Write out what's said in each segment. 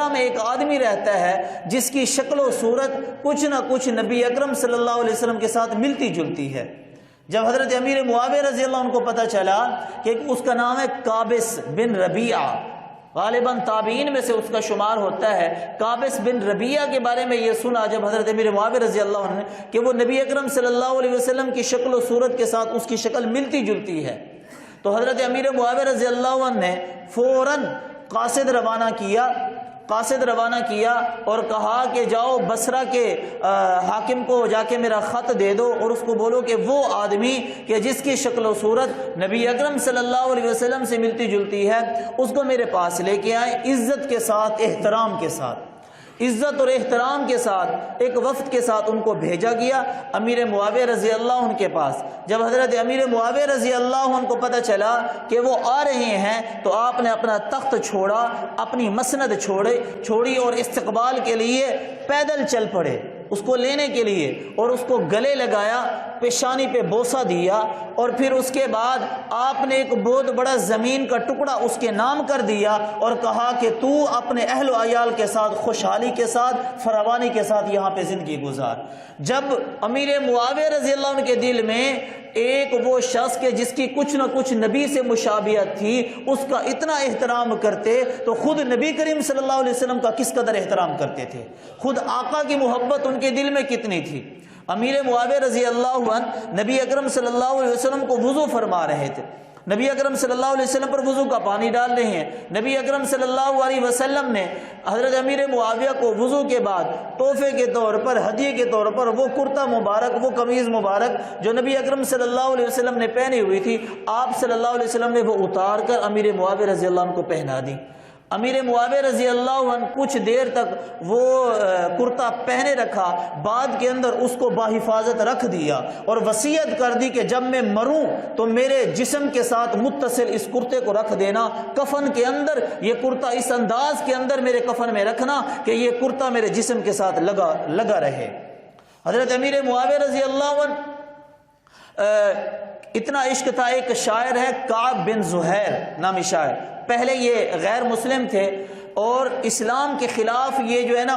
بصرہ میں ایک آدمی رہتا ہے جس کی شکل و صورت کچھ نہ کچھ نبی اکرم صلی اللہ علیہ وسلم کے ساتھ ملتی جلتی ہے۔ جب حضرت امیر معاویہ رضی اللہ عنہ کو پتہ چلا کہ اس کا نام ہے قابس بن ربیعہ، غالباً تابعین میں سے اس کا شمار ہوتا ہے، قابس بن ربیعہ کے بارے میں یہ سنا جب حضرت امیر معاویہ رضی اللہ عنہ نے کہ وہ نبی اکرم صلی اللہ علیہ وسلم کی شکل و صورت کے ساتھ اس کی شکل ملتی جلتی ہے، تو حضرت امیر معاویہ رضی اللہ عنہ نے فوراً قاصد روانہ کیا اور کہا کہ جاؤ بصرہ کے حاکم کو جا کے میرا خط دے دو اور اس کو بولو کہ وہ آدمی کہ جس کی شکل و صورت نبی اکرم صلی اللہ علیہ وسلم سے ملتی جلتی ہے اس کو میرے پاس لے کے آئیں، عزت کے ساتھ، احترام کے ساتھ، عزت اور احترام کے ساتھ ایک وفد کے ساتھ ان کو بھیجا گیا امیر معاویہ رضی اللہ عنہ کے پاس۔ جب حضرت امیر معاویہ رضی اللہ عنہ کو پتہ چلا کہ وہ آ رہے ہیں تو آپ نے اپنا تخت چھوڑا، اپنی مسند چھوڑی اور استقبال کے لیے پیدل چل پڑے اس کو لینے کے لیے، اور اس کو گلے لگایا، پیشانی پہ بوسہ دیا، اور پھر اس کے بعد آپ نے ایک بہت بڑا زمین کا ٹکڑا اس کے نام کر دیا اور کہا کہ تو اپنے اہل و عیال کے ساتھ خوشحالی کے ساتھ، فراوانی کے ساتھ یہاں پہ زندگی گزار۔ جب امیر معاویہ رضی اللہ عنہ کے دل میں ایک وہ شخص کے جس کی کچھ نہ کچھ نبی سے مشابہت تھی اس کا اتنا احترام کرتے تو خود نبی کریم صلی اللہ علیہ وسلم کا کس قدر احترام کرتے تھے، خود آقا کی محبت ان کے دل میں کتنی تھی۔ امیر معاویہ رضی اللہ عنہ نبی اکرم صلی اللہ علیہ وسلم کو وضو فرما رہے تھے، نبی اکرم صلی اللہ علیہ وسلم پر وضو کا پانی ڈال رہے ہیں، نبی اکرم صلی اللہ علیہ وسلم نے حضرت امیر معاویہ کو وضو کے بعد تحفے کے طور پر، ہدیے کے طور پر وہ کرتا مبارک، وہ قمیض مبارک جو نبی اکرم صلی اللہ علیہ وسلم نے پہنی ہوئی تھی، آپ صلی اللہ علیہ وسلم نے وہ اتار کر امیر معاویہ رضی اللہ عنہ کو پہنا دی۔ امیر معاویہ رضی اللہ عنہ کچھ دیر تک وہ کرتا پہنے رکھا، بعد کے اندر اس کو باحفاظت رکھ دیا اور وصیت کر دی کہ جب میں مروں تو میرے جسم کے ساتھ متصل اس کرتے کو رکھ دینا، کفن کے اندر یہ کرتا اس انداز کے اندر میرے کفن میں رکھنا کہ یہ کرتا میرے جسم کے ساتھ لگا رہے۔ حضرت امیر معاویہ رضی اللہ عنہ اتنا عشق تھا، ایک شاعر ہے کعب بن زہیر نامی شاعر، پہلے یہ غیر مسلم تھے اور اسلام کے خلاف یہ جو ہے نا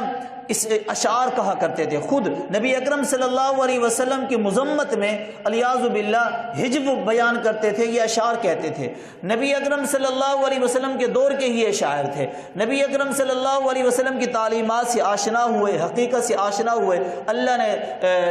اس اشعار کہا کرتے تھے، خود نبی اکرم صلی اللہ علیہ وسلم کی مذمت میں الیاذ باللہ حجب بیان کرتے تھے، یہ اشعار کہتے تھے۔ نبی اکرم صلی اللہ علیہ وسلم کے دور کے ہی یہ شاعر تھے، نبی اکرم صلی اللہ علیہ وسلم کی تعلیمات سے آشنا ہوئے، حقیقت سے آشنا ہوئے، اللہ نے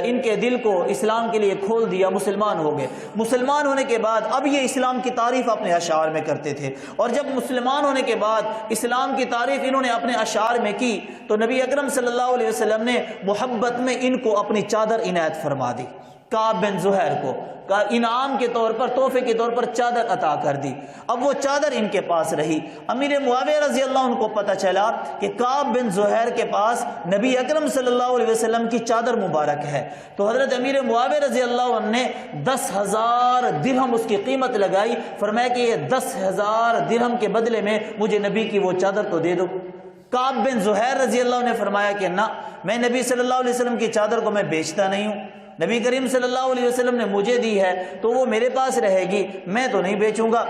ان کے دل کو اسلام کے لیے کھول دیا، مسلمان ہو گئے۔ مسلمان ہونے کے بعد اب یہ اسلام کی تعریف اپنے اشعار میں کرتے تھے، اور جب مسلمان ہونے کے بعد اسلام کی تعریف انہوں نے اپنے اشعار میں کی تو نبی اکرم صلی اللہ علیہ وسلم نے محبت میں ان کو اپنی چادر عنایت فرما دی، کعب بن زہیر کو انعام کے طور پر، تحفے کے طور پر چادر عطا کر دی۔ اب وہ چادر ان کے پاس رہی۔ امیر معاویہ رضی اللہ عنہ کو پتہ چلا کہ کعب بن زہیر کے پاس نبی اکرم صلی اللہ علیہ وسلم کی چادر مبارک ہے، تو حضرت امیر معاویہ رضی اللہ عنہ نے 10,000 درہم اس کی قیمت لگائی، فرمایا کہ یہ 10,000 درہم کے بدلے میں مجھے نبی کی وہ چادر تو دے دو۔ کعب بن زہیر رضی اللہ عنہ نے فرمایا کہ نہ، میں نبی صلی اللہ علیہ وسلم کی چادر کو میں بیچتا نہیں ہوں، نبی کریم صلی اللہ علیہ وسلم نے مجھے دی ہے تو وہ میرے پاس رہے گی، میں تو نہیں بیچوں گا۔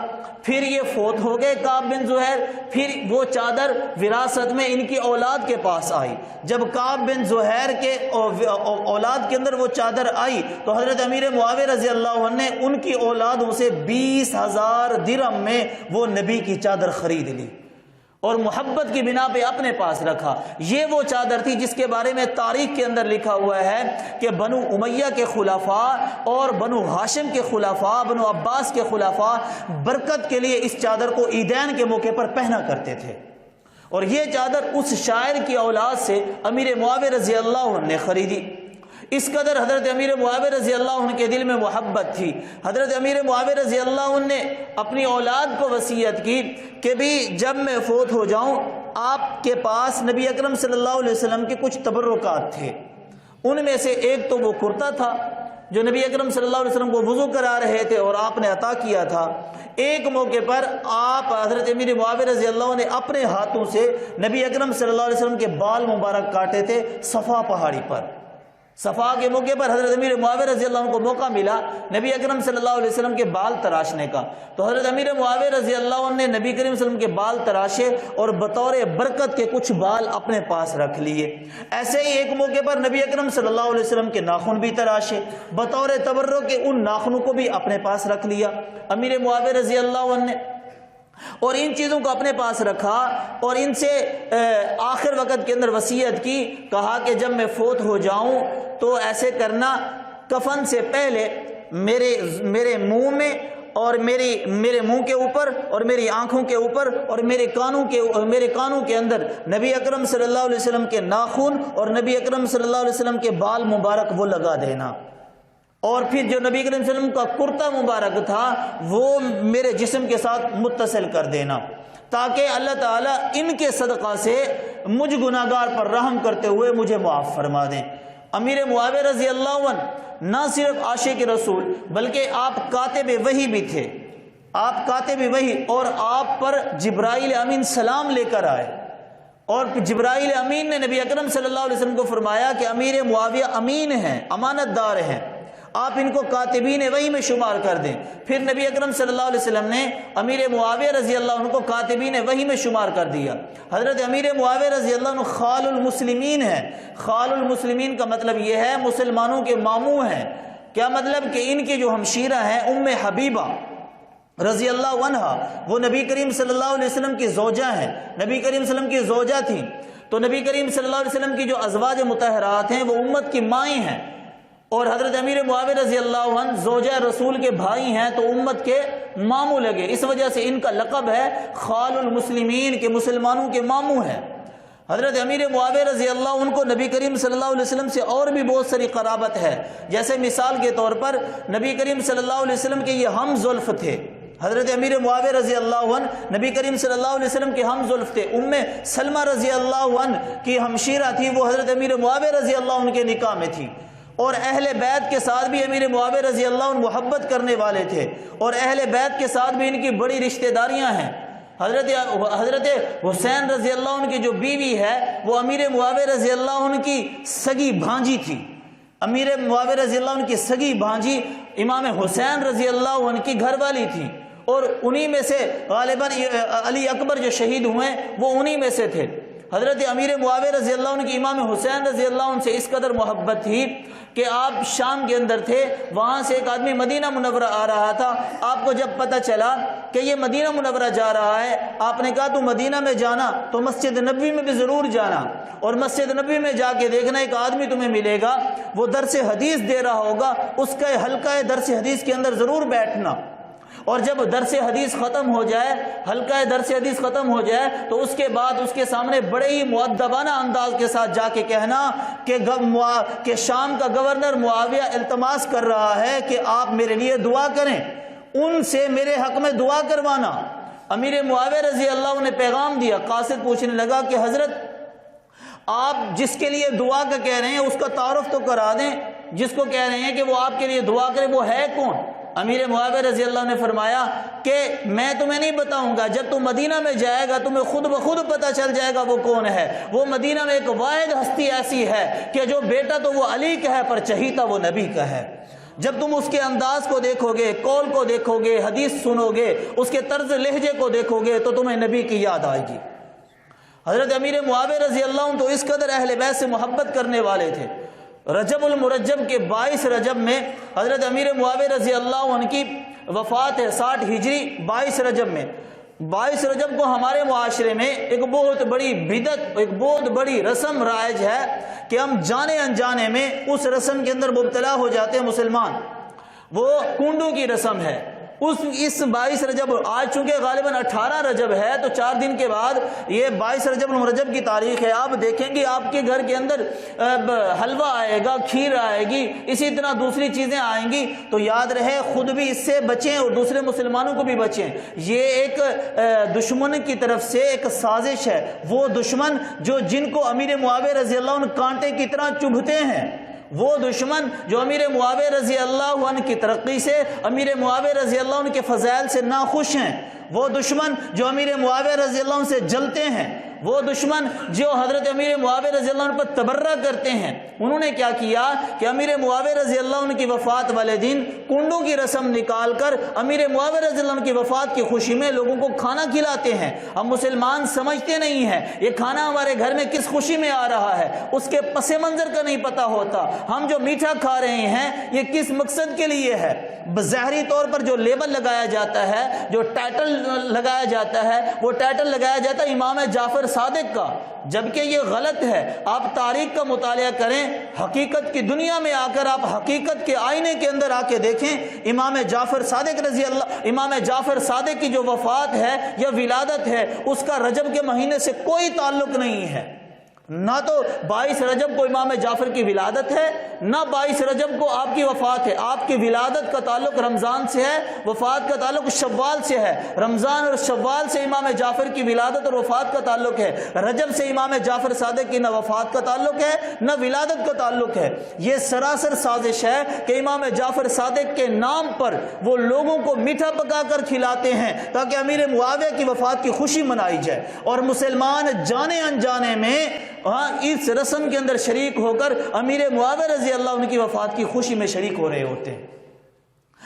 پھر یہ فوت ہو گئے کعب بن زہیر، پھر وہ چادر وراثت میں ان کی اولاد کے پاس آئی۔ جب کعب بن زہیر کے اولاد کے اندر وہ چادر آئی تو حضرت امیر معاویہ رضی اللہ عنہ نے ان کی اولادوں سے 20,000 درہم میں وہ نبی کی چادر خرید لی اور محبت کی بنا پہ اپنے پاس رکھا۔ یہ وہ چادر تھی جس کے بارے میں تاریخ کے اندر لکھا ہوا ہے کہ بنو امیہ کے خلفاء اور بنو ہاشم کے خلفاء، بنو عباس کے خلفاء برکت کے لیے اس چادر کو عیدین کے موقع پر پہنا کرتے تھے، اور یہ چادر اس شاعر کی اولاد سے امیر معاویہ رضی اللہ عنہ نے خریدی۔ اس قدر حضرت امیر معاویہ رضی اللہ عنہ کے دل میں محبت تھی۔ حضرت امیر معاویہ رضی اللہ عنہ نے اپنی اولاد کو وصیت کی کہ بھی جب میں فوت ہو جاؤں آپ کے پاس نبی اکرم صلی اللہ علیہ وسلم کے کچھ تبرکات تھے، ان میں سے ایک تو وہ کرتا تھا جو نبی اکرم صلی اللہ علیہ وسلم کو وضو کرا رہے تھے اور آپ نے عطا کیا تھا۔ ایک موقع پر آپ حضرت امیر معاویہ رضی اللہ عنہ نے اپنے ہاتھوں سے نبی اکرم صلی اللہ علیہ وسلم کے بال مبارک کاٹے تھے صفا پہاڑی پر، صفا کے موقع پر حضرت امیر معاویہ رضی اللہ عنہ کو موقع ملا نبی اکرم صلی اللہ علیہ وسلم کے بال تراشنے کا، تو حضرت امیر معاویہ رضی اللہ عنہ نے نبی کریم صلی اللہ علیہ وسلم کے بال تراشے اور بطور برکت کے کچھ بال اپنے پاس رکھ لیے۔ ایسے ہی ایک موقع پر نبی اکرم صلی اللہ علیہ وسلم کے ناخن بھی تراشے، بطور تبرک کے ان ناخنوں کو بھی اپنے پاس رکھ لیا امیر معاویہ رضی اللہ عنہ نے، اور ان چیزوں کو اپنے پاس رکھا اور ان سے آخر وقت کے اندر وصیت کی، کہا کہ جب میں فوت ہو جاؤں تو ایسے کرنا، کفن سے پہلے میرے منہ میں اور میرے منہ کے اوپر اور میری آنکھوں کے اوپر اور میرے کانوں کے اندر نبی اکرم صلی اللہ علیہ وسلم کے ناخن اور نبی اکرم صلی اللہ علیہ وسلم کے بال مبارک وہ لگا دینا، اور پھر جو نبی کریم صلی اللہ علیہ وسلم کا کرتا مبارک تھا وہ میرے جسم کے ساتھ متصل کر دینا، تاکہ اللہ تعالیٰ ان کے صدقہ سے مجھ گناہگار پر رحم کرتے ہوئے مجھے معاف فرما دیں۔ امیر معاویہ رضی اللہ عنہ نہ صرف عاشق رسول بلکہ آپ کاتب وحی بھی تھے، آپ کاتب وحی، اور آپ پر جبرائیل امین سلام لے کر آئے، اور جبرائیل امین نے نبی اکرم صلی اللہ علیہ وسلم کو فرمایا کہ امیر معاویہ امین ہیں، امانت دار ہیں، آپ ان کو کاتبین وحی میں شمار کر دیں۔ پھر نبی اکرم صلی اللہ علیہ وسلم نے امیر معاویہ رضی اللہ عنہ کو کاتبین وحی میں شمار کر دیا۔ حضرت امیر معاویہ رضی اللہ عنہ خال المسلمین ہیں۔ خال المسلمین کا مطلب یہ ہے مسلمانوں کے ماموں ہیں۔ کیا مطلب کہ ان کی جو ہمشیرہ ہیں ام حبیبہ رضی اللہ عنہ، وہ نبی کریم صلی اللہ علیہ وسلم کی زوجہ ہیں، نبی کریم صلی اللہ علیہ وسلم کی زوجہ تھیں، تو نبی کریم صلی اللہ علیہ وسلم کی جو ازواج مطہرات ہیں وہ امت کی مائیں ہیں، اور حضرت امیر معاویہ رضی اللہ عنہ زوجہ رسول کے بھائی ہیں تو امت کے ماموں لگے، اس وجہ سے ان کا لقب ہے خال المسلمین، کے مسلمانوں کے ماموں ہیں۔ حضرت امیر معاویہ رضی اللہ عنہ کو نبی کریم صلی اللہ علیہ وسلم سے اور بھی بہت ساری قرابت ہے، جیسے مثال کے طور پر نبی کریم صلی اللہ علیہ وسلم کے یہ ہم زلف تھے۔ حضرت امیر معاویہ رضی اللہ عنہ نبی کریم صلی اللہ علیہ وسلم کے ہم زلف تھے۔ ام سلمہ رضی اللہ عنہ کی ہمشیرہ تھی، وہ حضرت امیر معاویہ رضی اللہ عنہ کے نکاح میں تھی، اور اہل بیت کے ساتھ بھی امیر معاویہ رضی اللہ عنہ محبت کرنے والے تھے، اور اہل بیت کے ساتھ بھی ان کی بڑی رشتہ داریاں ہیں۔ حضرت حسین رضی اللہ عنہ کی جو بیوی ہے وہ امیر معاویہ رضی اللہ عنہ کی سگی بھانجی تھی۔ امیر معاویہ رضی اللہ عنہ کی سگی بھانجی امام حسین رضی اللہ عنہ کی گھر والی تھی، اور انہی میں سے غالباً علی اکبر جو شہید ہوئے وہ انہی میں سے تھے۔ حضرت امیر معاویہ رضی اللہ عنہ کی امام حسین رضی اللہ عنہ سے اس قدر محبت تھی کہ آپ شام کے اندر تھے، وہاں سے ایک آدمی مدینہ منورہ آ رہا تھا، آپ کو جب پتہ چلا کہ یہ مدینہ منورہ جا رہا ہے، آپ نے کہا تو مدینہ میں جانا تو مسجد نبوی میں بھی ضرور جانا، اور مسجد نبوی میں جا کے دیکھنا ایک آدمی تمہیں ملے گا وہ درس حدیث دے رہا ہوگا، اس کا حلقہ درس حدیث کے اندر ضرور بیٹھنا، اور جب درس حدیث ختم ہو جائے، حلقہ درس حدیث ختم ہو جائے تو اس کے بعد اس کے سامنے بڑے ہی مؤدبانہ انداز کے ساتھ جا کے کہنا کہ شام کا گورنر معاویہ التماس کر رہا ہے کہ آپ میرے لیے دعا کریں، ان سے میرے حق میں دعا کروانا۔ امیر معاویہ رضی اللہ عنہ نے پیغام دیا، قاصد پوچھنے لگا کہ حضرت آپ جس کے لیے دعا کا کہہ رہے ہیں اس کا تعارف تو کرا دیں، جس کو کہہ رہے ہیں کہ وہ آپ کے لیے دعا کرے وہ ہے کون؟ امیر معاویہ رضی اللہ عنہ نے فرمایا کہ میں تمہیں نہیں بتاؤں گا، جب تم مدینہ میں جائے گا تمہیں خود بخود پتہ چل جائے گا وہ کون ہے۔ وہ مدینہ میں ایک واحد ہستی ایسی ہے کہ جو بیٹا تو وہ علی کا ہے پر چہیتا وہ نبی کا ہے۔ جب تم اس کے انداز کو دیکھو گے، قول کو دیکھو گے، حدیث سنو گے، اس کے طرز لہجے کو دیکھو گے تو تمہیں نبی کی یاد آئے گی۔ حضرت امیر معاویہ رضی اللہ عنہ تو اس قدر اہل بیت سے محبت کرنے والے تھے۔ رجب المرجب کے 22 رجب میں حضرت امیر معاویہ رضی اللہ عنہ کی وفات ہے، 60 ہجری 22 رجب میں۔ 22 رجب کو ہمارے معاشرے میں ایک بہت بڑی بدعت، ایک بہت بڑی رسم رائج ہے کہ ہم جانے انجانے میں اس رسم کے اندر مبتلا ہو جاتے ہیں مسلمان۔ وہ کنڈوں کی رسم ہے۔ اس 22 رجب، آج چونکہ غالباً 18 رجب ہے تو 4 دن کے بعد یہ 22 رجب المرجب کی تاریخ ہے، آپ دیکھیں گے آپ کے گھر کے اندر حلوہ آئے گا، کھیر آئے گی، اسی طرح دوسری چیزیں آئیں گی، تو یاد رہے خود بھی اس سے بچیں اور دوسرے مسلمانوں کو بھی بچیں۔ یہ ایک دشمن کی طرف سے ایک سازش ہے، وہ دشمن جن کو امیر معاویہ رضی اللہ عنہ کانٹے کی طرح چبھتے ہیں، وہ دشمن جو امیر معاویہ رضی اللہ عنہ کی ترقی سے، امیر معاویہ رضی اللہ عنہ کے فضائل سے ناخوش ہیں، وہ دشمن جو امیر معاویہ رضی اللہ عنہ سے جلتے ہیں، وہ دشمن جو حضرت امیر معاویہ رضی اللہ عنہ پر تبرہ کرتے ہیں، انہوں نے کیا کیا کہ امیر معاویہ رضی اللہ عنہ کی وفات والے دن کنڈوں کی رسم نکال کر امیر معاویہ رضی اللہ عنہ کی وفات کی خوشی میں لوگوں کو کھانا کھلاتے ہیں۔ ہم مسلمان سمجھتے نہیں ہیں یہ کھانا ہمارے گھر میں کس خوشی میں آ رہا ہے، اس کے پس منظر کا نہیں پتہ ہوتا۔ ہم جو میٹھا کھا رہے ہیں یہ کس مقصد کے لیے ہے؟ ظاہری طور پر جو لیبل لگایا جاتا ہے، جو ٹائٹل لگایا جاتا ہے، وہ ٹائٹل لگایا جاتا ہے امام جعفر صادق کا، جبکہ یہ غلط ہے۔ آپ تاریخ کا مطالعہ کریں، حقیقت کی دنیا میں آ کر آپ حقیقت کے آئینے کے اندر آ کے دیکھیں، امام جعفر صادق کی جو وفات ہے یا ولادت ہے، اس کا رجب کے مہینے سے کوئی تعلق نہیں ہے۔ نہ تو 22 رجب کو امام جعفر کی ولادت ہے، نہ 22 رجب کو آپ کی وفات ہے۔ آپ کی ولادت کا تعلق رمضان سے ہے، وفات کا تعلق شوال سے ہے۔ رمضان اور شوال سے امام جعفر کی ولادت اور وفات کا تعلق ہے، رجب سے امام جعفر صادق کی نہ وفات کا تعلق ہے نہ ولادت کا تعلق ہے۔ یہ سراسر سازش ہے کہ امام جعفر صادق کے نام پر وہ لوگوں کو میٹھا پکا کر کھلاتے ہیں تاکہ امیر معاویہ کی وفات کی خوشی منائی جائے، اور مسلمان جانے انجانے میں اس رسم کے اندر شریک ہو کر امیر معاویہ رضی اللہ عنہ کی وفات کی خوشی میں شریک ہو رہے ہوتے ہیں۔